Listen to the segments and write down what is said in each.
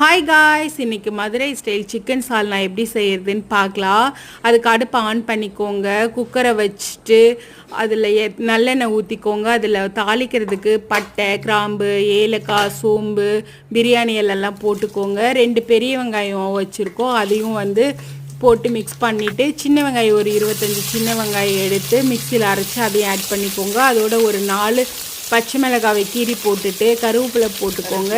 Hi guys, இன்றைக்கி Madurai style chicken சால்னா எப்படி செய்கிறதுன்னு பார்க்கலாம். அதுக்கு அடுப்பை ஆன் பண்ணிக்கோங்க. குக்கரை வச்சுட்டு அதில் நல்லெண்ணெய் ஊற்றிக்கோங்க. அதில் தாளிக்கிறதுக்கு பட்டை, கிராம்பு, ஏலக்காய், சோம்பு, பிரியாணி எல்லாம் போட்டுக்கோங்க. 2 பெரிய வெங்காயம் வச்சுருக்கோம், அதையும் போட்டு மிக்ஸ் பண்ணிவிட்டு சின்ன வெங்காயம் ஒரு 25 சின்ன வெங்காயம் எடுத்து மிக்சியில் அரைச்சி அதையும் ஆட் பண்ணிக்கோங்க. அதோட ஒரு 4 பச்சை மிளகாவை கீரி போட்டுட்டு கருவேப்பிலை போட்டுக்கோங்க.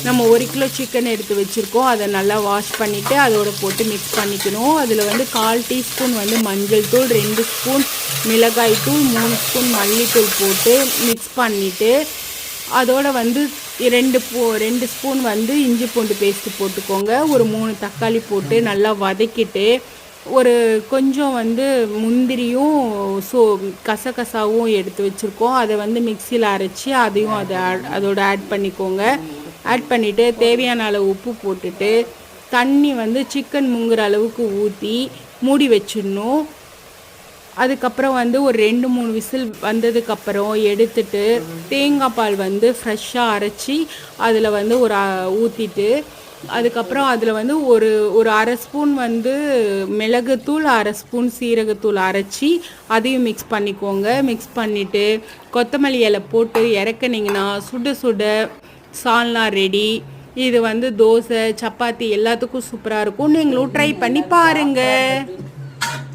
நம்ம 1 கிலோ சிக்கன் எடுத்து வச்சுருக்கோம், அதை நல்லா வாஷ் பண்ணிவிட்டு அதோடு போட்டு மிக்ஸ் பண்ணிக்கணும். அதில் 1/4 டீஸ்பூன் மஞ்சள் தூள், 2 ஸ்பூன் மிளகாய் தூள், 3 ஸ்பூன் மல்லித்தூள் போட்டு மிக்ஸ் பண்ணிவிட்டு அதோட 2 ஸ்பூன் இஞ்சி பூண்டு பேஸ்ட்டு போட்டுக்கோங்க. ஒரு 3 தக்காளி போட்டு நல்லா வதக்கிட்டு ஒரு கொஞ்சம் முந்திரியும் கசகசாவும் எடுத்து வச்சுருக்கோம். அதை மிக்சியில் அரைச்சி அதையும் அதோட ஆட் பண்ணிக்கோங்க. ஆட் பண்ணிவிட்டு தேவையான அளவு உப்பு போட்டுட்டு தண்ணி சிக்கன் முங்குற அளவுக்கு ஊற்றி மூடி வச்சிடணும். அதுக்கப்புறம் ஒரு 2-3 விசில் வந்ததுக்கப்புறம் எடுத்துட்டு தேங்காய் பால் ஃப்ரெஷ்ஷாக அரைச்சி அதில் ஒரு ஊற்றிட்டு அதுக்கப்புறம் அதில் ஒரு அரை ஸ்பூன் மிளகுத்தூள், அரை ஸ்பூன் சீரகத்தூள் அரைச்சி அதையும் மிக்ஸ் பண்ணிக்கோங்க. மிக்ஸ் பண்ணிவிட்டு கொத்தமல்லி இலை போட்டு இறக்குனிங்கன்னா சுட சுட சால்னா ரெடி. இது தோசை, சப்பாத்தி எல்லாத்துக்கும் சூப்பராக இருக்கும். நீங்களும் ட்ரை பண்ணி பாருங்கள்.